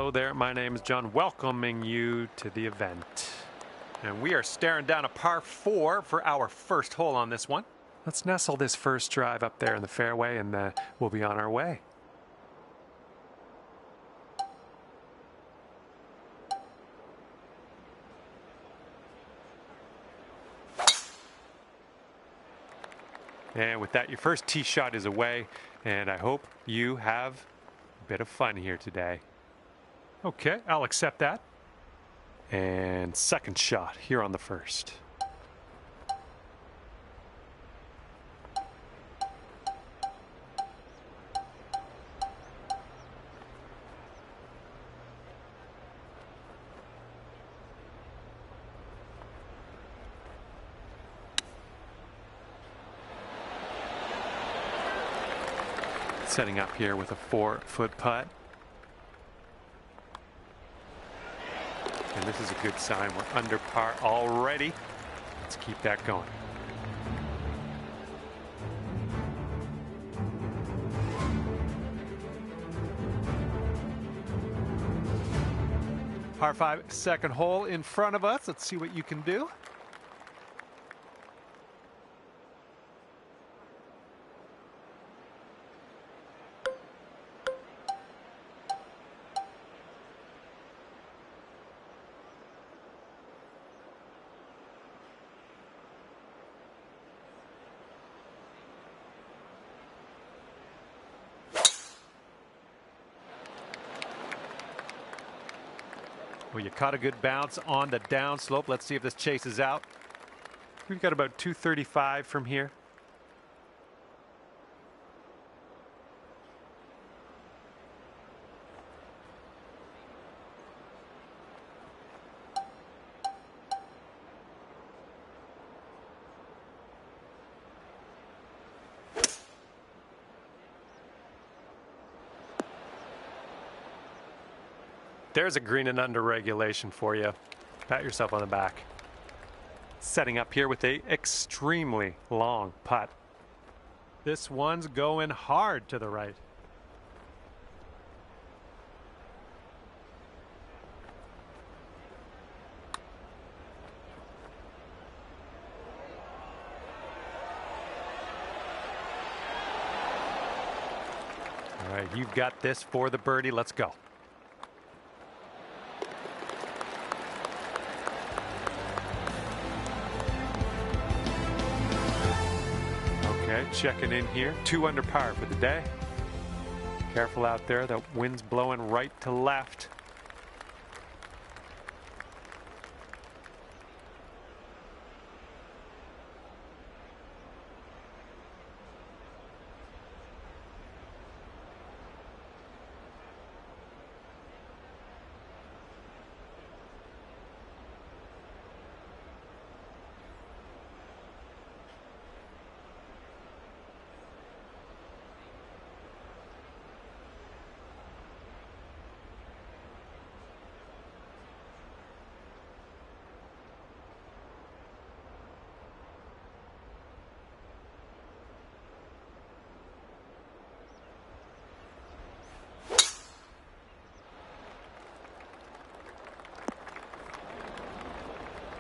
Hello there, my name is John, welcoming you to the event. And we are staring down a par 4 for our first hole on this one. Let's nestle this first drive up there in the fairway and we'll be on our way. And with that, your first tee shot is away, and I hope you have a bit of fun here today. Okay, I'll accept that. And second shot here on the first. Setting up here with a 4-foot putt. And this is a good sign. We're under par already. Let's keep that going. Par 5, second hole in front of us. Let's see what you can do. Well, you caught a good bounce on the downslope. Let's see if this chases out. We've got about 235 from here. There's a green and under regulation for you. Pat yourself on the back. Setting up here with a extremely long putt. This one's going hard to the right. All right, you've got this for the birdie. Let's go. Okay, checking in here. 2 under par for the day. Careful out there. The wind's blowing right to left.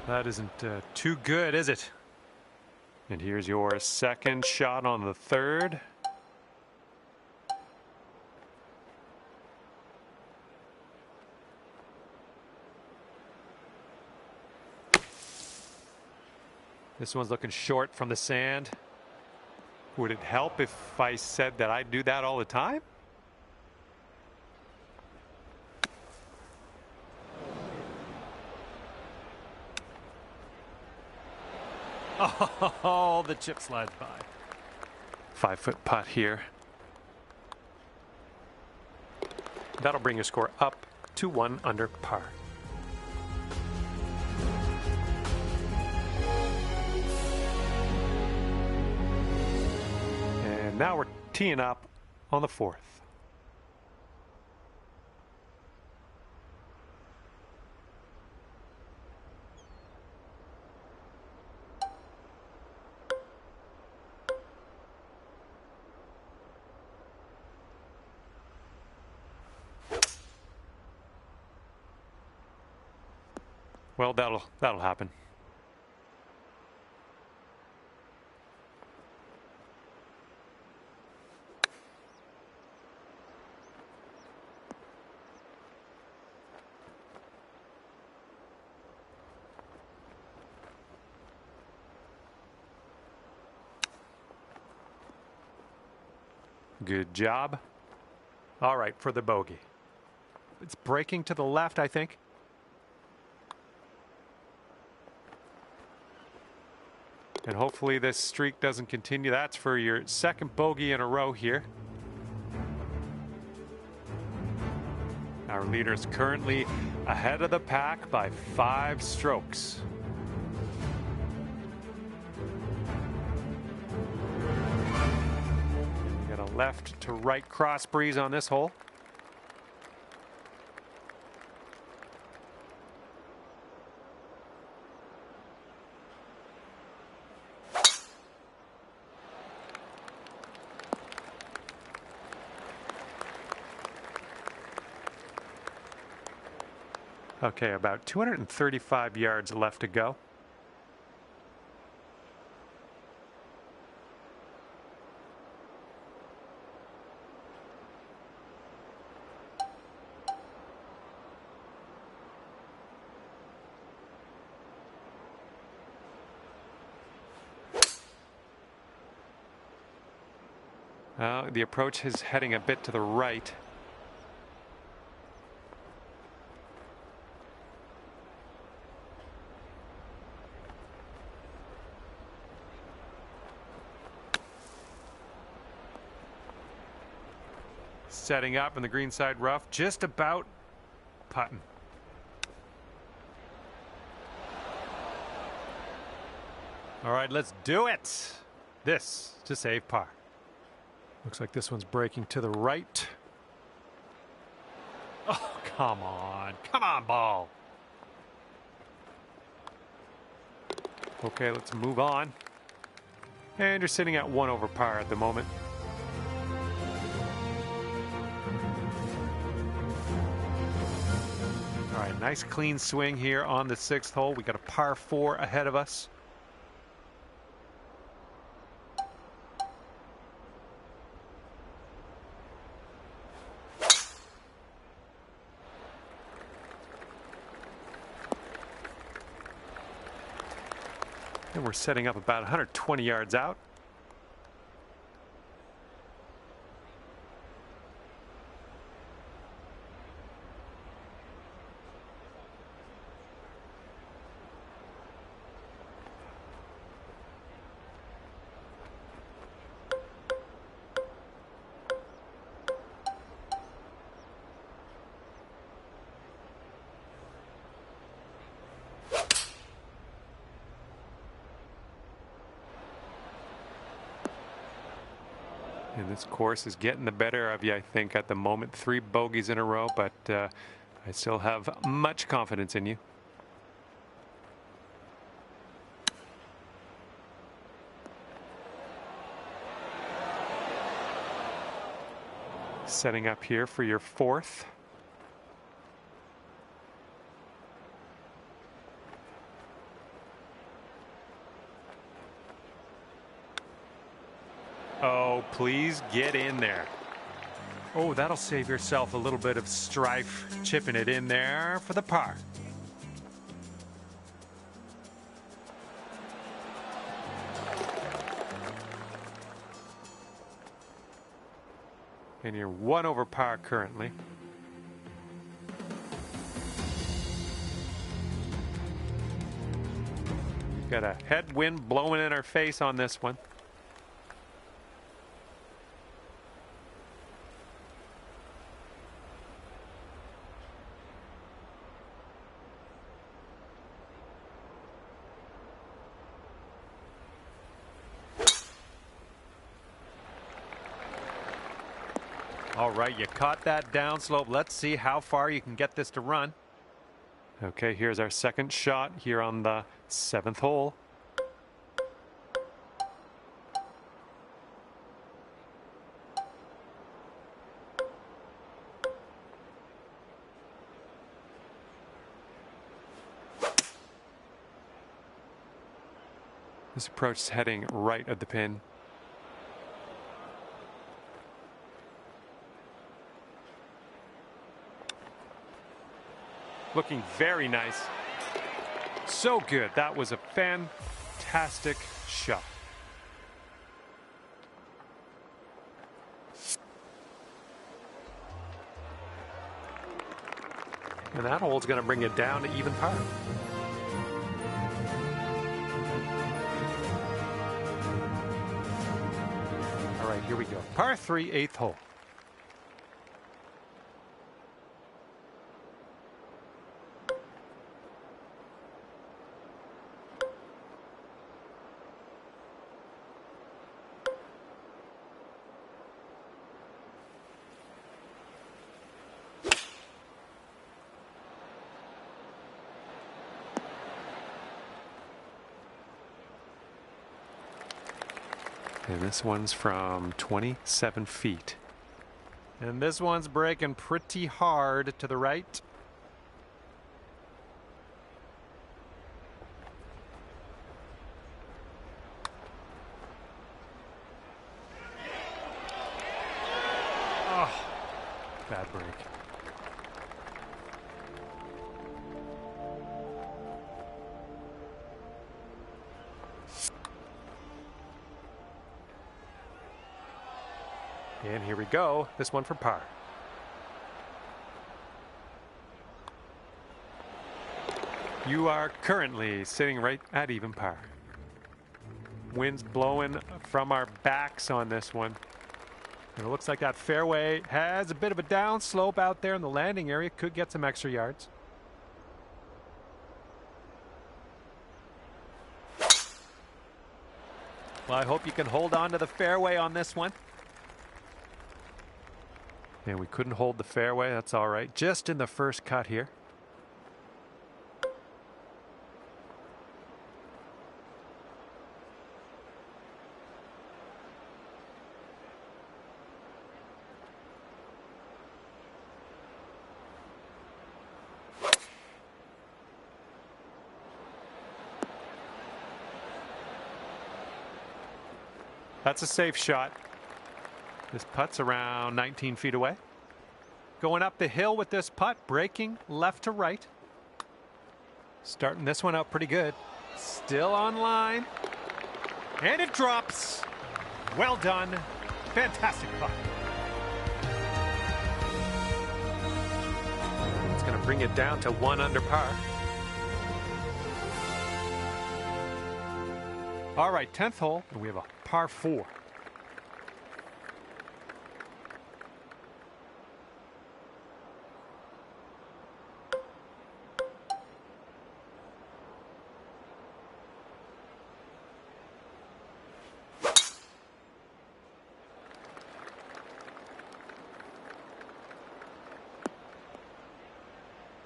That isn't too good, is it? And here's your second shot on the third. This one's looking short from the sand. Would it help if I said that I do that all the time? Oh, the chip slides by. 5-foot putt here. That'll bring your score up to 1 under par. And now we're teeing up on the 4th. Well, that'll happen. Good job. All right, for the bogey. It's breaking to the left, I think. And hopefully this streak doesn't continue. That's for your second bogey in a row here. Our leader is currently ahead of the pack by 5 strokes. Got a left to right cross breeze on this hole. Okay, about 235 yards left to go. The approach is heading a bit to the right. Setting up in the greenside rough, just about putting. All right, let's do it. This to save par. Looks like this one's breaking to the right. Oh, come on. Come on, ball. Okay, let's move on. And you're sitting at 1 over par at the moment. All right, nice clean swing here on the 6th hole. We got a par 4 ahead of us. And we're setting up about 120 yards out. And this course is getting the better of you, I think, at the moment. 3 bogeys in a row, but I still have much confidence in you. Setting up here for your 4th. Oh, please get in there. Oh, that'll save yourself a little bit of strife, chipping it in there for the par. And you're 1 over par currently. Got a headwind blowing in our face on this one. All right, you caught that downslope. Let's see how far you can get this to run. Okay, here's our second shot here on the 7th hole. This approach is heading right at the pin. Looking very nice. So good. That was a fantastic shot. And that hole's going to bring it down to even par. All right, here we go. Par 3, 8th hole. And this one's from 27 feet. And this one's breaking pretty hard to the right. Oh, bad break. And here we go. This one for par. You are currently sitting right at even par. Wind's blowing from our backs on this one. And it looks like that fairway has a bit of a downslope out there in the landing area. Could get some extra yards. Well, I hope you can hold on to the fairway on this one. And we couldn't hold the fairway. That's all right. Just in the first cut here. That's a safe shot. This putt's around 19 feet away. Going up the hill with this putt, breaking left to right. Starting this one out pretty good. Still on line. And it drops. Well done. Fantastic putt. It's going to bring it down to 1 under par. All right, 10th hole, and we have a par 4.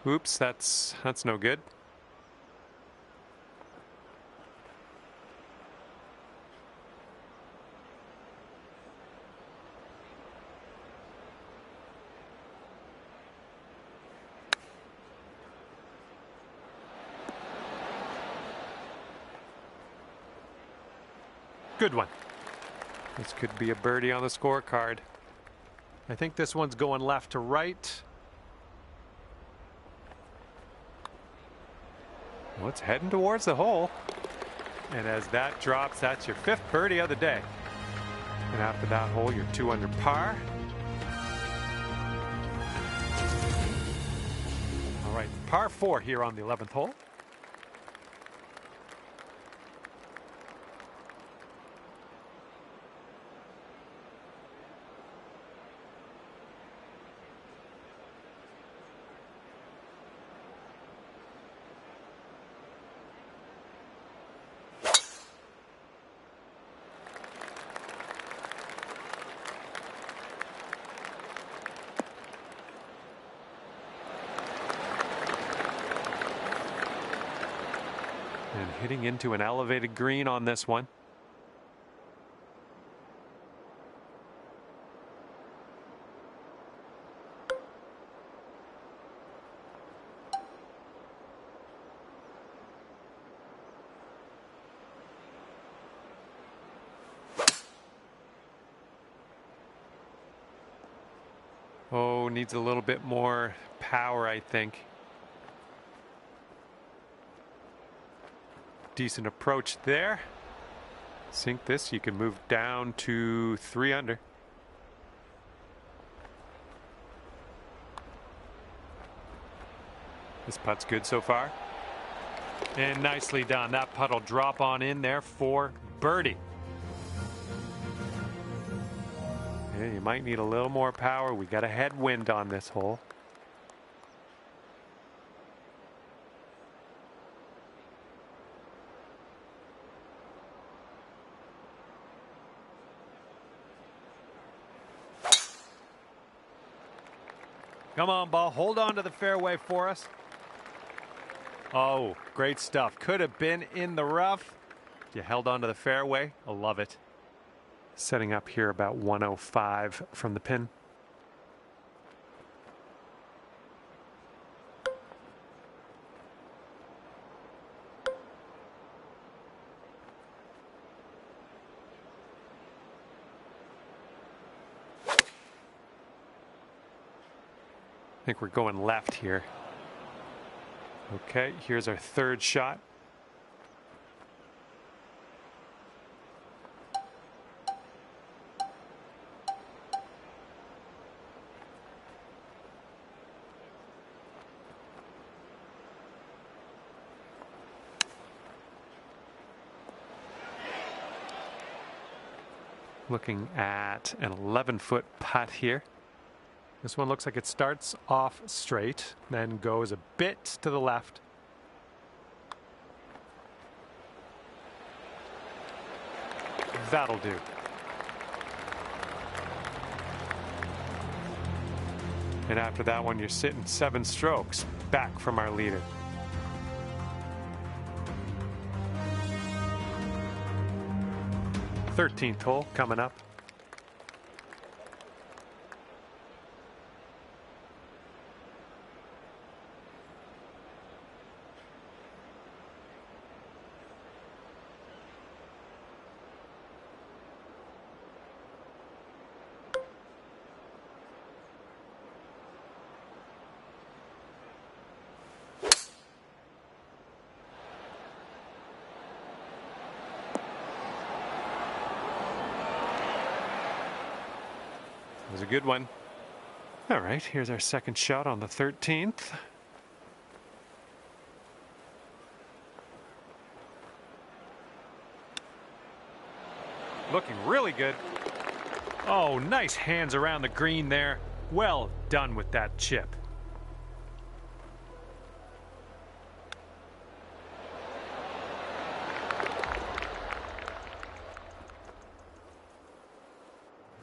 Oops, that's no good. Good one. This could be a birdie on the scorecard. I think this one's going left to right. Well, it's heading towards the hole. And as that drops, that's your 5th birdie of the day. And after that hole, you're 2 under par. All right, par 4 here on the 11th hole. And hitting into an elevated green on this one. Oh, needs a little bit more power, I think. Decent approach there. Sink this, you can move down to 3 under. This putt's good so far. And nicely done. That putt will drop on in there for birdie. Yeah, you might need a little more power. We got a headwind on this hole. Come on, ball. Hold on to the fairway for us. Oh, great stuff. Could have been in the rough. You held on to the fairway. I love it. Setting up here about 105 from the pin. I think we're going left here. Okay, here's our third shot. Looking at an 11-foot putt here. This one looks like it starts off straight, then goes a bit to the left. That'll do. And after that one, you're sitting 7 strokes back from our leader. Thirteenth hole coming up. Was a good one. All right, here's our second shot on the 13th. Looking really good. Oh, nice hands around the green there. Well done with that chip.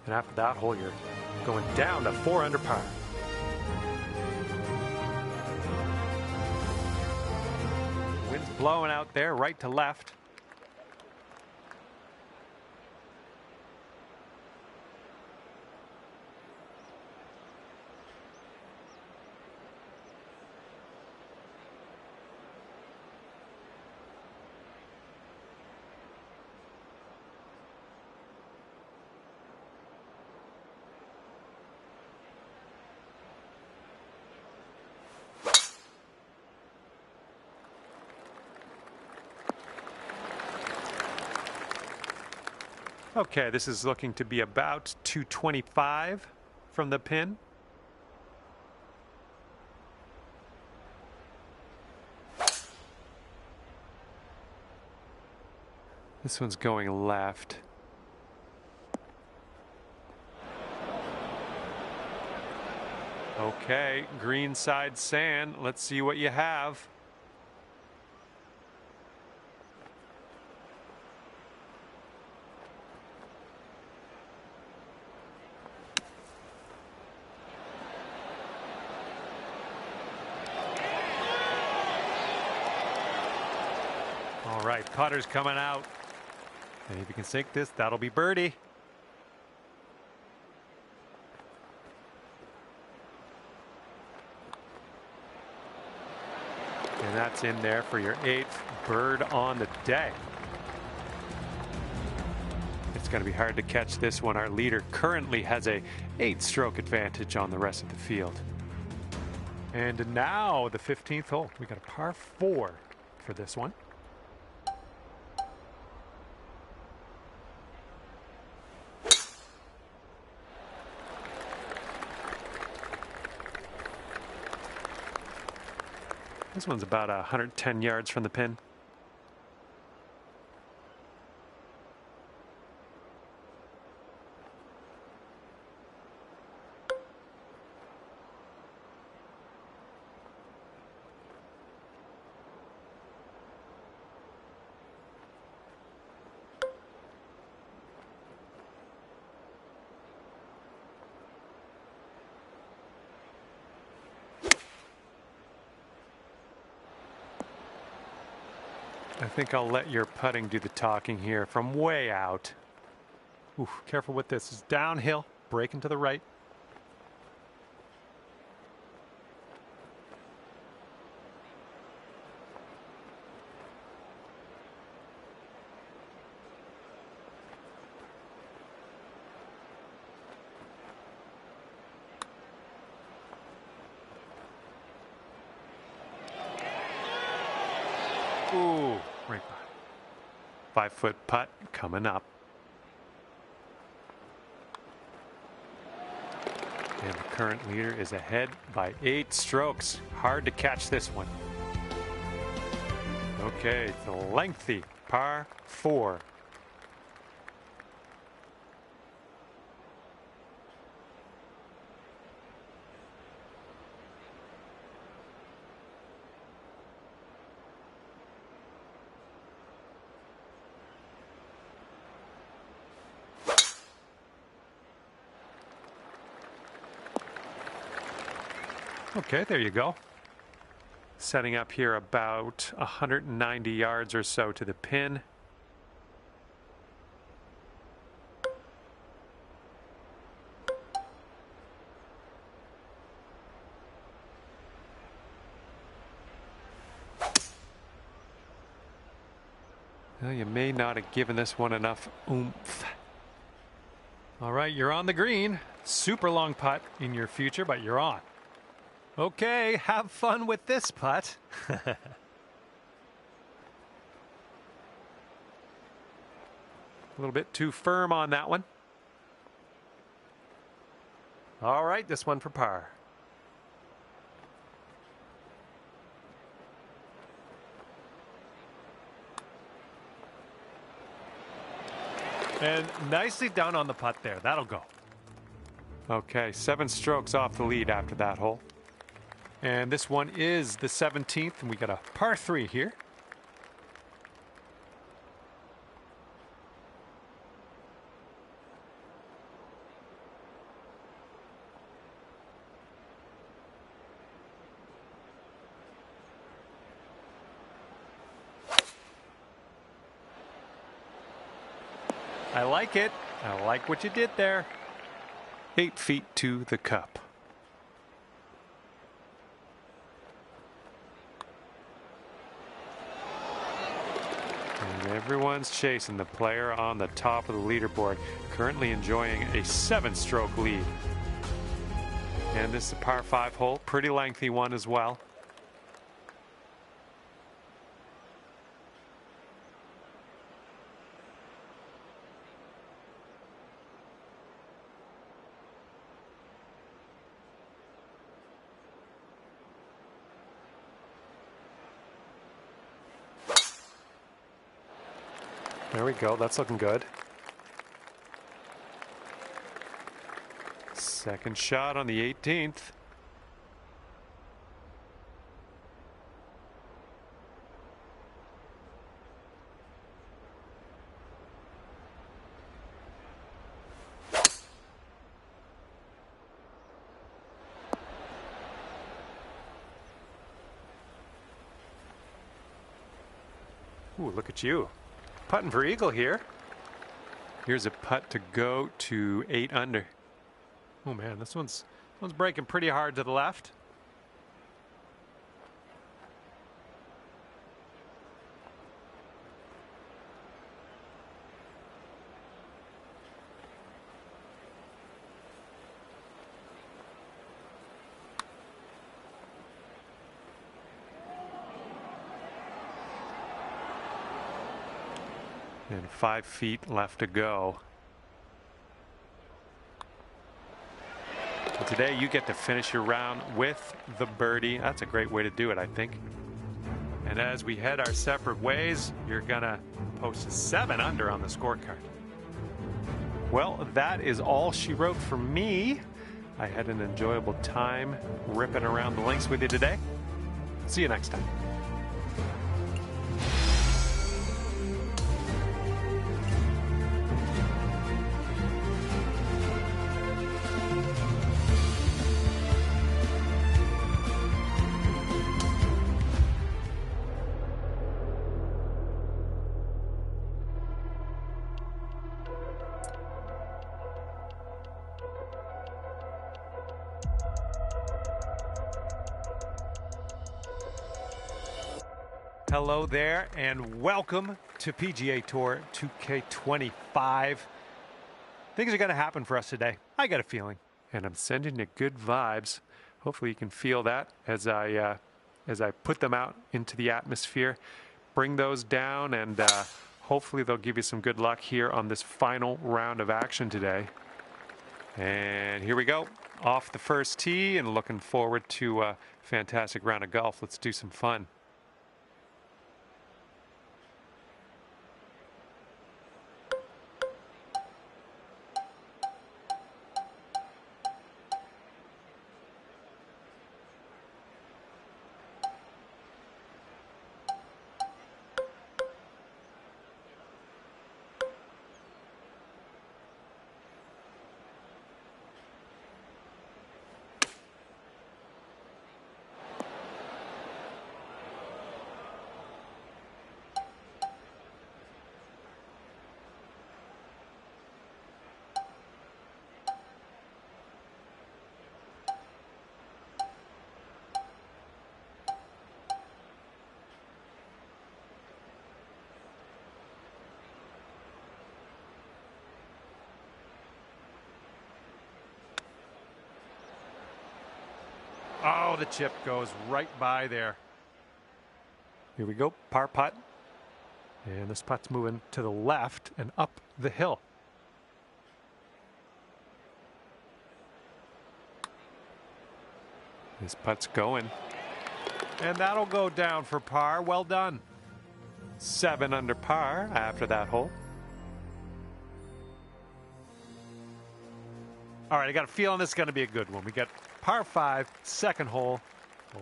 And after that hole, you're going down to 4 under par. Wind's blowing out there, right to left. Okay, this is looking to be about 225 from the pin. This one's going left. Okay, green side sand. Let's see what you have. All right, putter's coming out. And if you can sink this, that'll be birdie. And that's in there for your 8th bird on the day. It's going to be hard to catch this one. Our leader currently has a 8-stroke advantage on the rest of the field. And now the 15th hole. We got a par 4 for this one. This one's about 110 yards from the pin. I think I'll let your putting do the talking here from way out. Ooh, careful with this. It's downhill, breaking to the right. Ooh, right by. 5-foot putt coming up. And the current leader is ahead by 8 strokes. Hard to catch this one. Okay, it's a lengthy par 4. Okay, there you go. Setting up here about 190 yards or so to the pin. Well, you may not have given this one enough oomph. All right, you're on the green. Super long putt in your future, but you're on. Okay, have fun with this putt. A little bit too firm on that one. All right, this one for par. And nicely done on the putt there. That'll go. Okay, 7 strokes off the lead after that hole. And this one is the 17th, and we got a par 3 here. I like it. I like what you did there. 8 feet to the cup. And everyone's chasing the player on the top of the leaderboard, currently enjoying a 7-stroke lead. And this is a par 5 hole, pretty lengthy one as well. There we go. That's looking good. Second shot on the 18th. Ooh, look at you. Putting for eagle here. Here's a putt to go to 8 under. Oh man, this one's breaking pretty hard to the left. And 5 feet left to go. And today you get to finish your round with the birdie. That's a great way to do it, I think. And as we head our separate ways, you're gonna post a 7 under on the scorecard. Well, that is all she wrote for me. I had an enjoyable time ripping around the links with you today. See you next time. Hello there and welcome to PGA Tour 2K25. Things are going to happen for us today. I got a feeling. And I'm sending you good vibes. Hopefully you can feel that as I put them out into the atmosphere. Bring those down and hopefully they'll give you some good luck here on this final round of action today. And here we go. Off the first tee and looking forward to a fantastic round of golf. Let's do some fun. Oh, the chip goes right by there. Here we go, par putt. And this putt's moving to the left and up the hill. This putt's going. And that'll go down for par. Well done. 7 under par after that hole. All right, I got a feeling this is going to be a good one. We got par 5, second hole.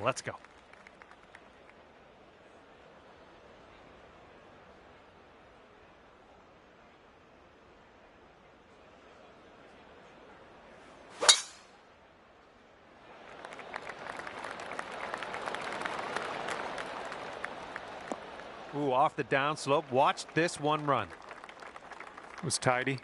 Let's go. Ooh, off the downslope. Watch this one run. It was tidy.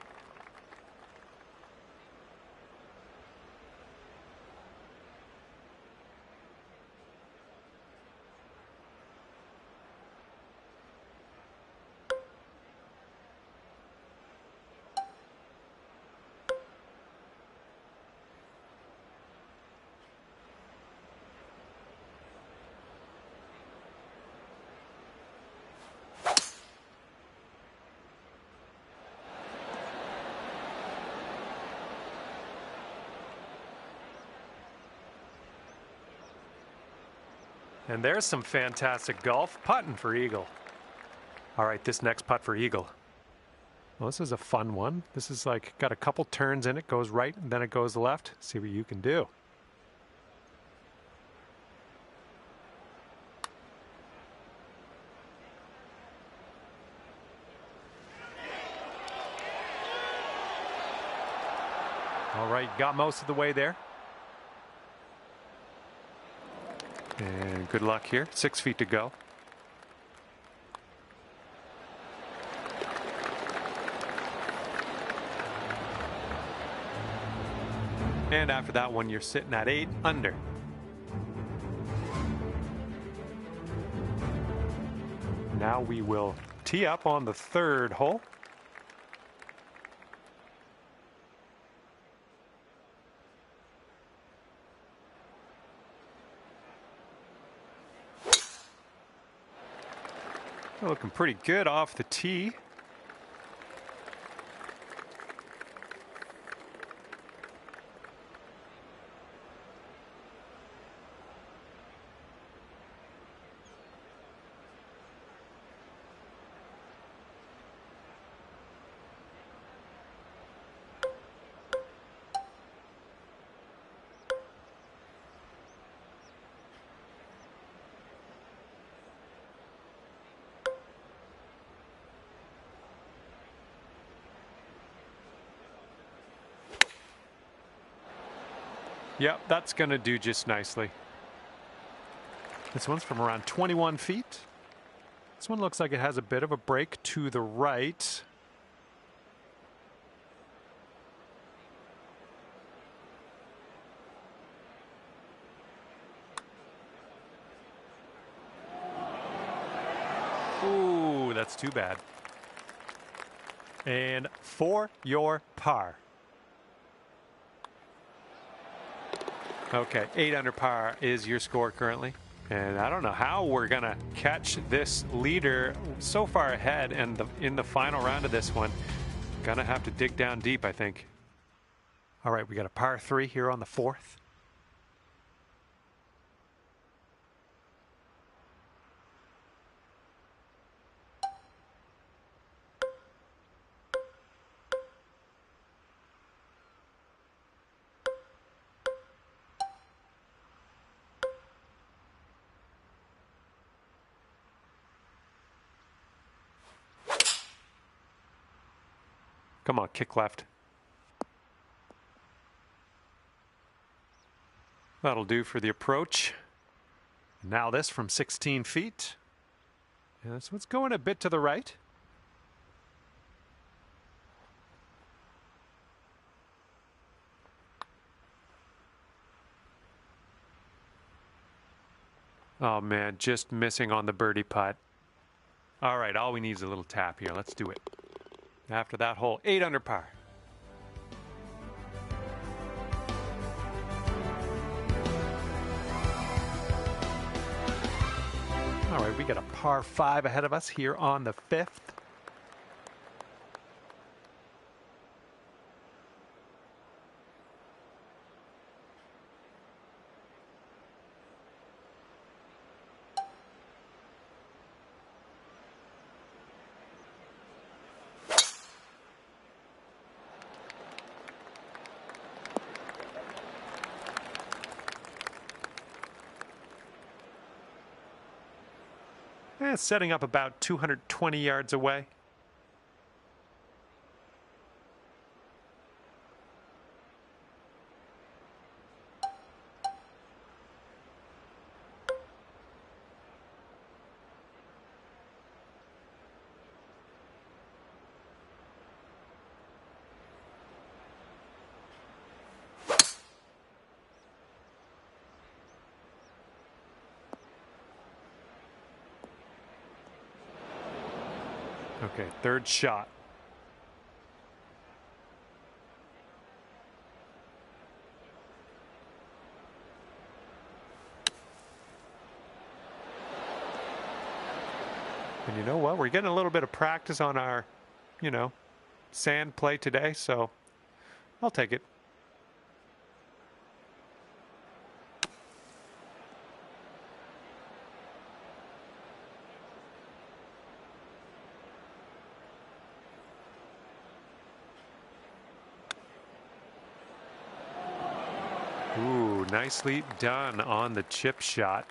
And there's some fantastic golf putting for Eagle. All right, this next putt for Eagle. Well, this is a fun one. This is like got a couple turns in it, goes right, and then it goes left. See what you can do. All right, got most of the way there. And good luck here. 6 feet to go. And after that one, you're sitting at 8 under. Now we will tee up on the third hole. Looking pretty good off the tee. Yep, that's going to do just nicely. This one's from around 21 feet. This one looks like it has a bit of a break to the right. Ooh, that's too bad. And for your par. Okay, 8 under par is your score currently. And I don't know how we're going to catch this leader so far ahead and in the final round of this one. Gonna have to dig down deep, I think. All right, we got a par 3 here on the 4th. Come on, kick left. That'll do for the approach. Now this from 16 feet. And this one's going a bit to the right. Oh man, just missing on the birdie putt. All right, all we need is a little tap here. Let's do it. After that hole, 8 under par. All right, we got a par 5 ahead of us here on the 5th. It's setting up about 220 yards away. Okay, third shot. And you know what? We're getting a little bit of practice on our, sand play today, so I'll take it. Ooh, nicely done on the chip shot.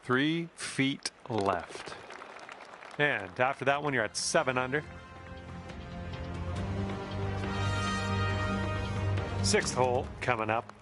3 feet left. And after that one, you're at 7 under. 6th hole coming up.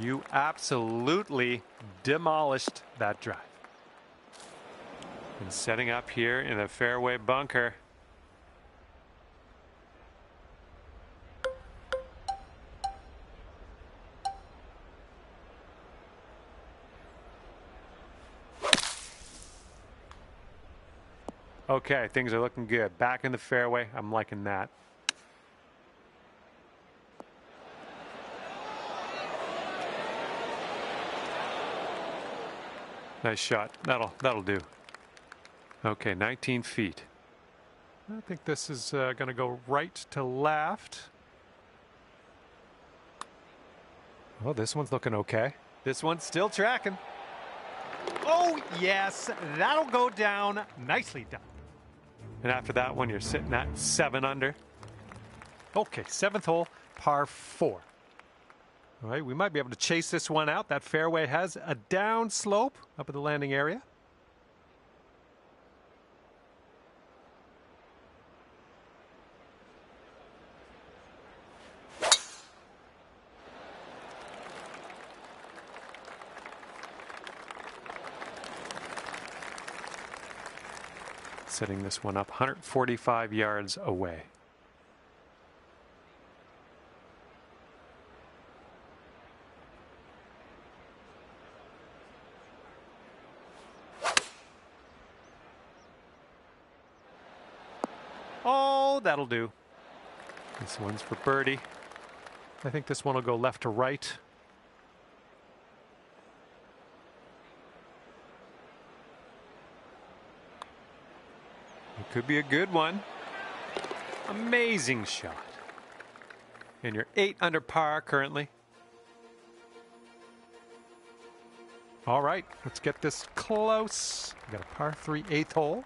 You absolutely demolished that drive. And setting up here in a fairway bunker. Okay, things are looking good. Back in the fairway. I'm liking that. Nice shot. That'll do. Okay, 19 feet. I think this is going to go right to left. Oh, this one's looking okay. This one's still tracking. Oh, yes, that'll go down. Nicely done. And after that one, you're sitting at 7 under. Okay, 7th hole, par 4. All right, we might be able to chase this one out. That fairway has a down slope up at the landing area. Setting this one up 145 yards away. Oh, that'll do. This one's for birdie. I think this one will go left to right. It could be a good one. Amazing shot. And you're 8 under par currently. All right, let's get this close. We got a par 3 8th hole.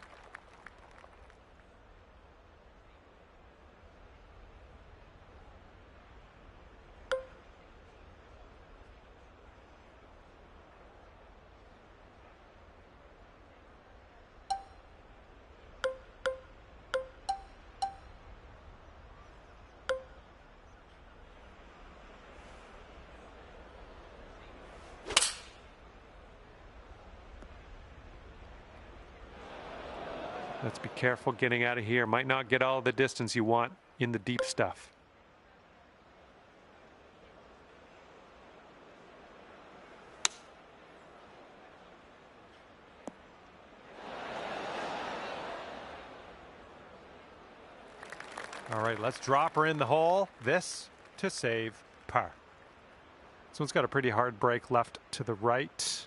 Let's be careful getting out of here. Might not get all the distance you want in the deep stuff. All right, let's drop her in the hole. This to save par. This one's got a pretty hard break left to the right.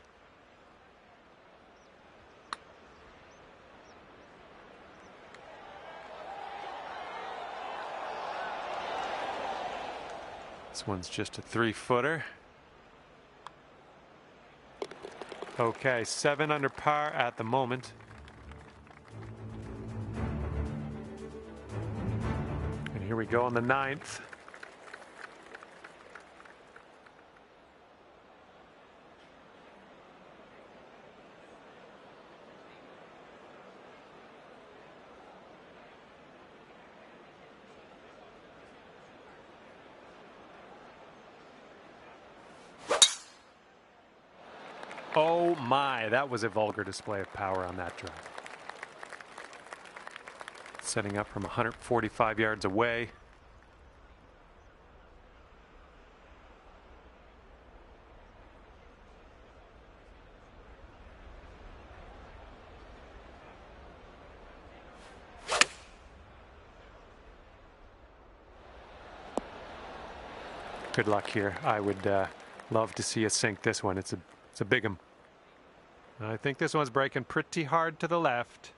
This one's just a 3-footer. Okay, 7 under par at the moment. And here we go on the 9th. Oh my, that was a vulgar display of power on that drive. Setting up from 145 yards away. Good luck here. I would love to see us sink this one. It's a big 'em. I think this one's breaking pretty hard to the left.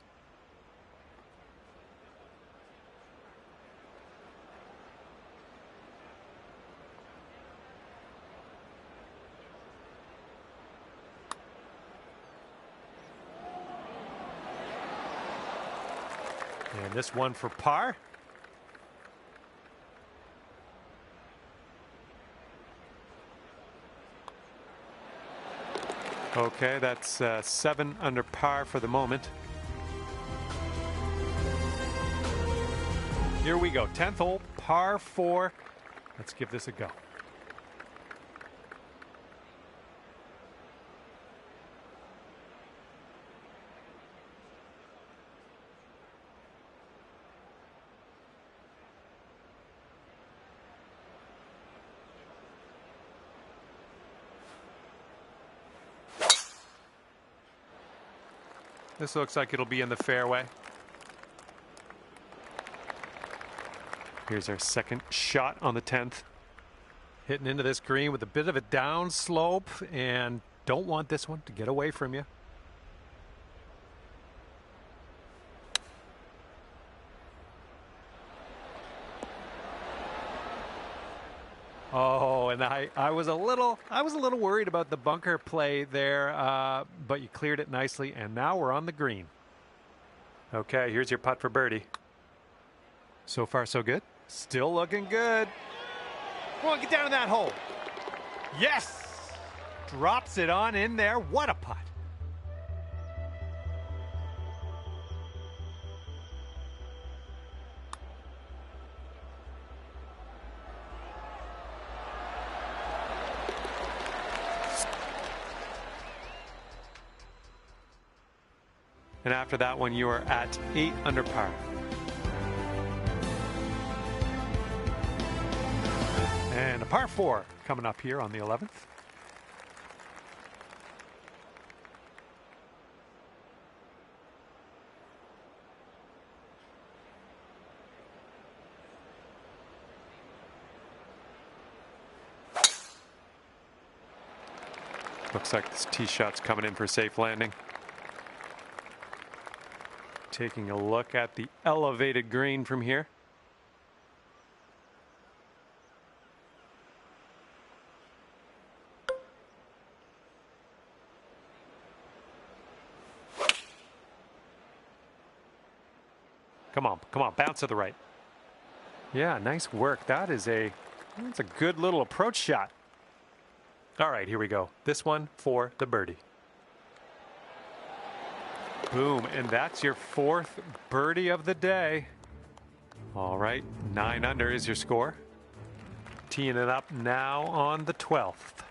And this one for par. Okay, that's 7 under par for the moment. Here we go, 10th hole, par 4. Let's give this a go. This looks like it'll be in the fairway. Here's our second shot on the 10th. Hitting into this green with a bit of a down slope, and don't want this one to get away from you. Oh, and I was a little worried about the bunker play there, but you cleared it nicely, and now we're on the green. Okay, here's your putt for birdie. So far, so good. Still looking good. Come on, get down in that hole. Yes! Drops it on in there. What a putt. And after that one, you are at 8 under par. And a par 4 coming up here on the 11th. Looks like this tee shot's coming in for a safe landing. Taking a look at the elevated green from here. Come on, bounce to the right. Yeah, nice work. That's a good little approach shot. All right, here we go. This one for the birdie. Boom, and that's your 4th birdie of the day. All right, 9 under is your score. Teeing it up now on the 12th.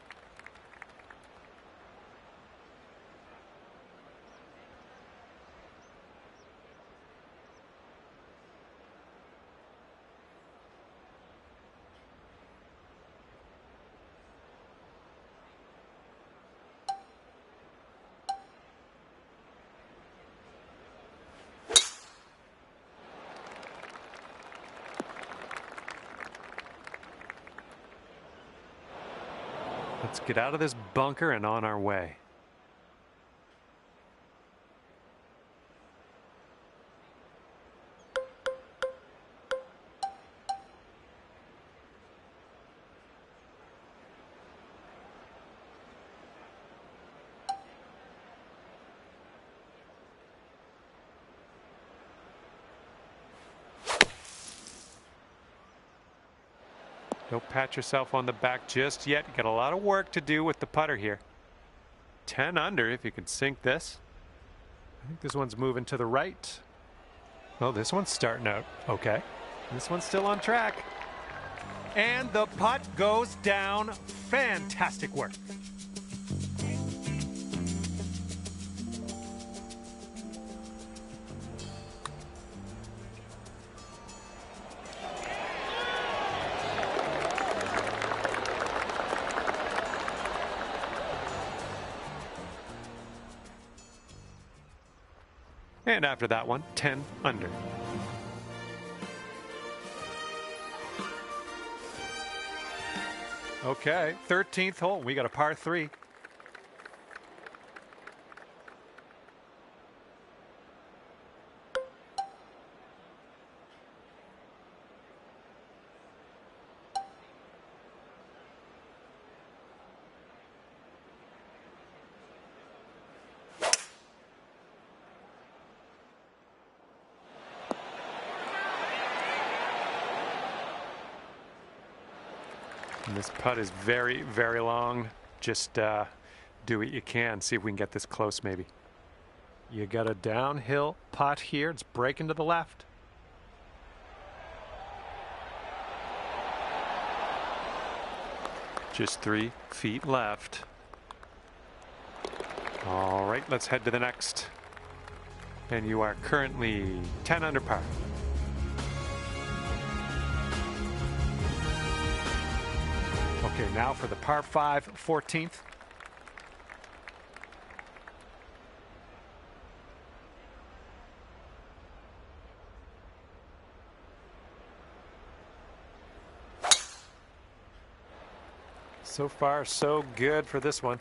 Let's get out of this bunker and on our way. Don't pat yourself on the back just yet. You got a lot of work to do with the putter here. 10 under if you can sink this. I think this one's moving to the right. Oh, this one's starting out okay. This one's still on track. And the putt goes down. Fantastic work. And after that one, 10 under. Okay, 13th hole. We got a par 3. And this putt is very, very long. Just do what you can. See if we can get this close maybe. You got a downhill putt here. It's breaking to the left. Just 3 feet left. All right, let's head to the next. And you are currently 10 under par. Okay, now for the par 5, 14th. So far, so good for this one.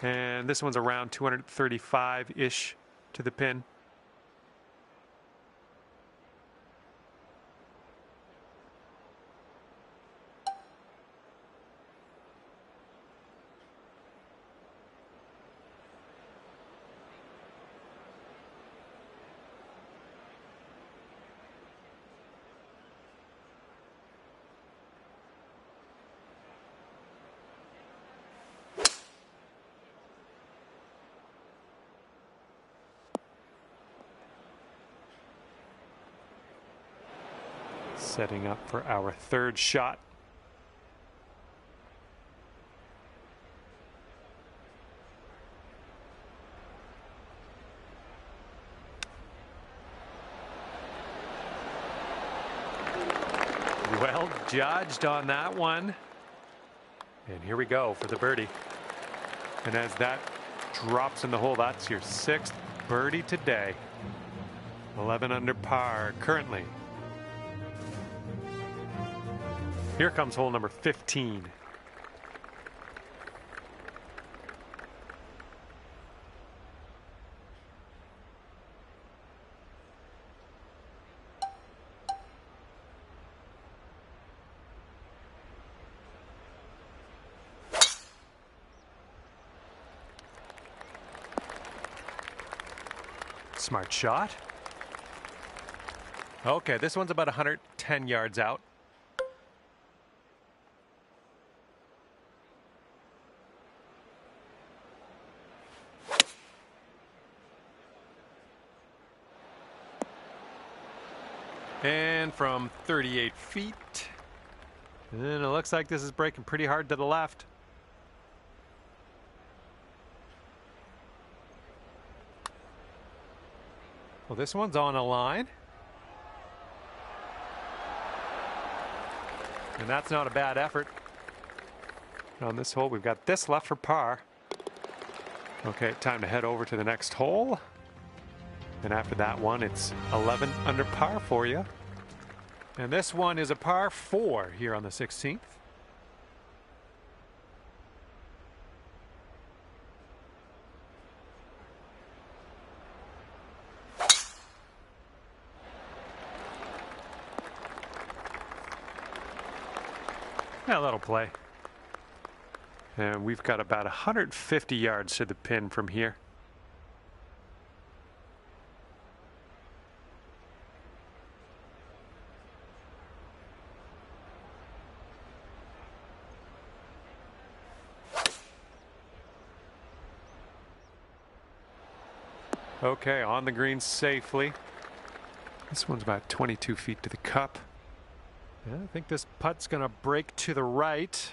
And this one's around 235-ish to the pin. Setting up for our third shot. Well judged on that one. And here we go for the birdie. And as that drops in the hole, that's your 6th birdie today. 11 under par currently. Here comes hole number 15. Smart shot. Okay, this one's about 110 yards out. And from 38 feet. And it looks like this is breaking pretty hard to the left. Well, this one's on a line. And that's not a bad effort. On this hole, we've got this left for par. Okay, time to head over to the next hole. And after that one, it's 11 under par for you. And this one is a par 4 here on the 16th. Yeah, that'll play. And we've got about 150 yards to the pin from here. Okay, on the green safely. This one's about 22 feet to the cup. Yeah, I think this putt's going to break to the right.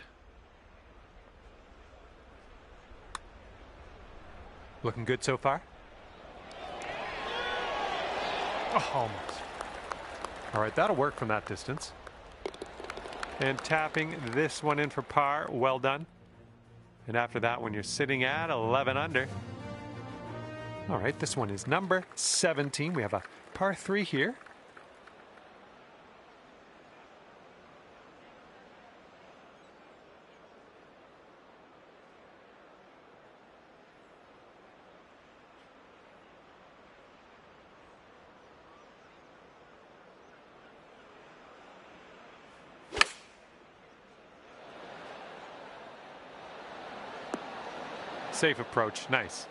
Looking good so far. Oh, almost. All right, that'll work from that distance. And tapping this one in for par. Well done. And after that one, you're sitting at 11 under. All right, this one is number 17. We have a par 3 here. Safe approach, nice.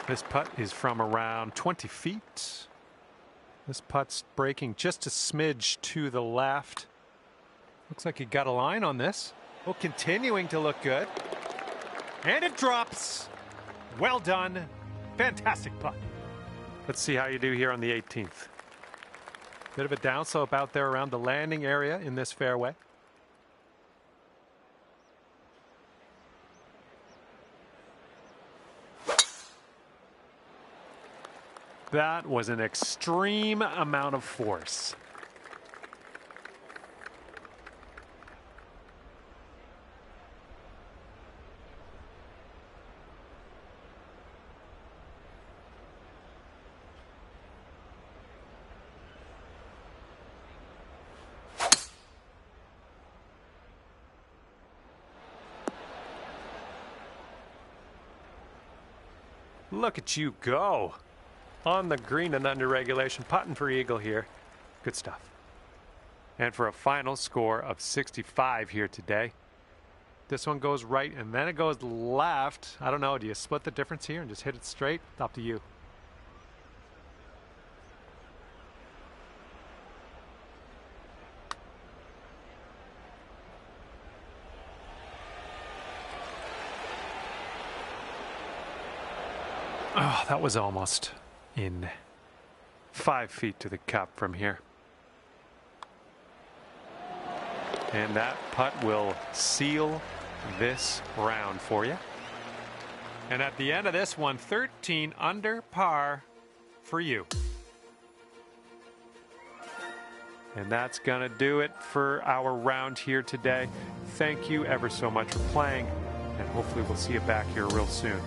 This putt is from around 20 feet. This putt's breaking just a smidge to the left. Looks like he got a line on this. Oh, continuing to look good. And it drops. Well done. Fantastic putt. Let's see how you do here on the 18th. Bit of a downslope out there around the landing area in this fairway. That was an extreme amount of force. Look at you go. On the green and under regulation, putting for eagle here. Good stuff. And for a final score of 65 here today. This one goes right and then it goes left. I don't know, do you split the difference here and just hit it straight? It's up to you. Oh, that was almost in. 5 feet to the cup from here. And that putt will seal this round for you. And at the end of this one, 13 under par for you. And that's going to do it for our round here today. Thank you ever so much for playing, and hopefully we'll see you back here real soon.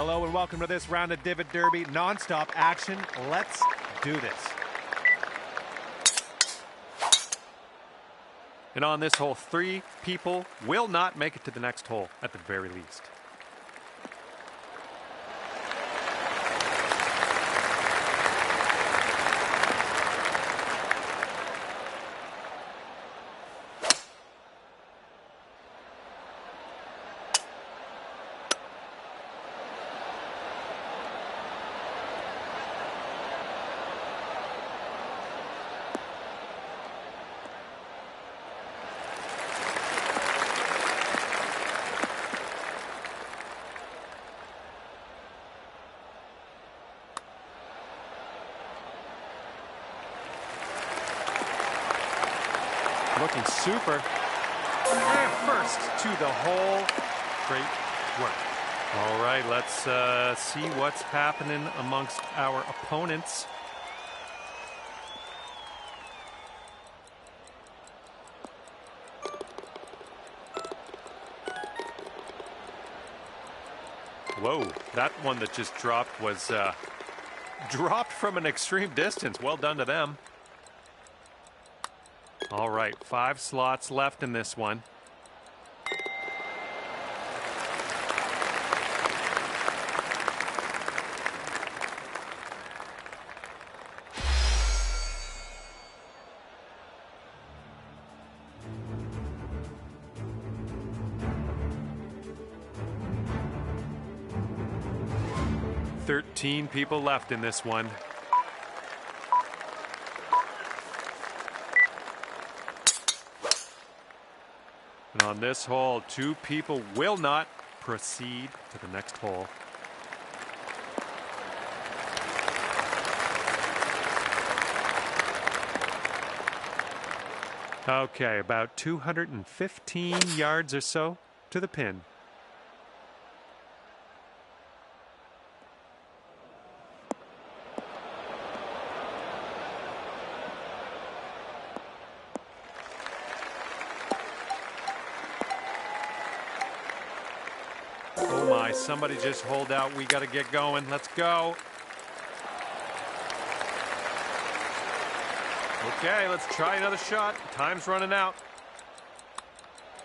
Hello and welcome to this round of Divot Derby. Non-stop action. Let's do this. And on this hole, 3 people will not make it to the next hole at the very least. Looking super. And first to the hole. Great work. All right, let's see what's happening amongst our opponents. Whoa, that one that just dropped was dropped from an extreme distance. Well done to them. All right, 5 slots left in this one. Thirteen people left in this one. And on this hole, 2 people will not proceed to the next hole. Okay, about 215 yards or so to the pin. Oh my, somebody just hold out. We got to get going. Let's go. Okay, let's try another shot. Time's running out.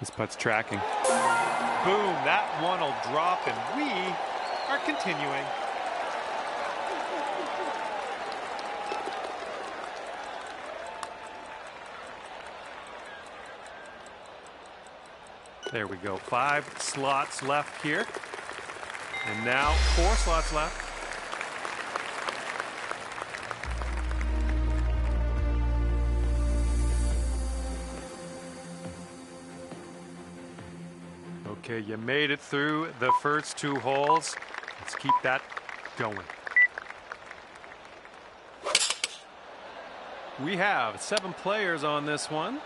This putt's tracking. Boom, that one will drop, and we are continuing. There we go. 5 slots left here. And now 4 slots left. Okay, you made it through the first 2 holes. Let's keep that going. We have 7 players on this one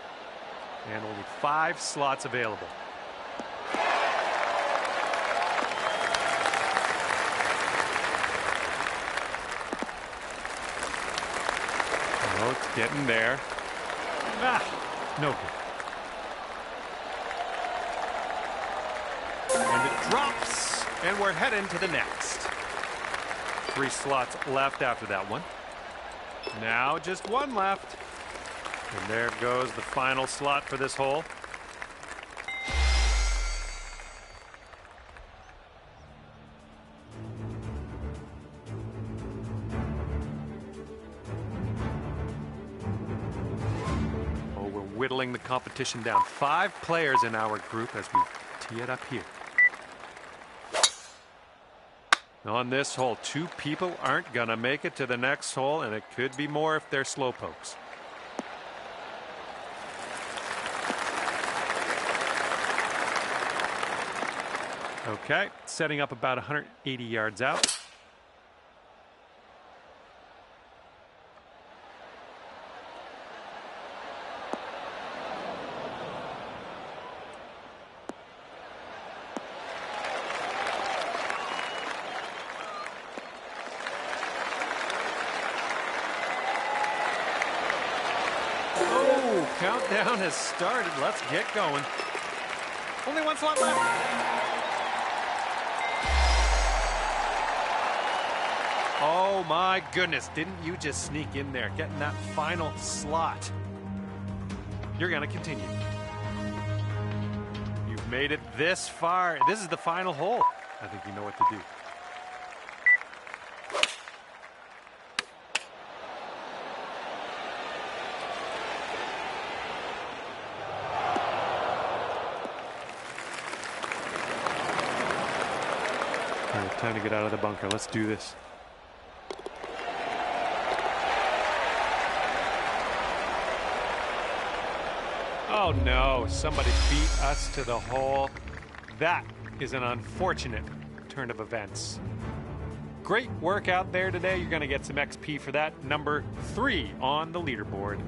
and only 5 slots available. Oh, it's getting there. Ah, no good. And it drops, and we're heading to the next. 3 slots left after that one. Now just 1 left. And there goes the final slot for this hole. Oh, we're whittling the competition down. 5 players in our group as we tee it up here. On this hole, 2 people aren't gonna make it to the next hole, and it could be more if they're slow pokes. Okay, setting up about 180 yards out. Oh, countdown has started. Let's get going. Only 1 slot left. Oh my goodness, didn't you just sneak in there, getting that final slot? You're gonna continue. You've made it this far. This is the final hole. I think you know what to do. All right, time to get out of the bunker. Let's do this. Oh no, somebody beat us to the hole. That is an unfortunate turn of events. Great work out there today. You're going to get some XP for that. Number 3 on the leaderboard.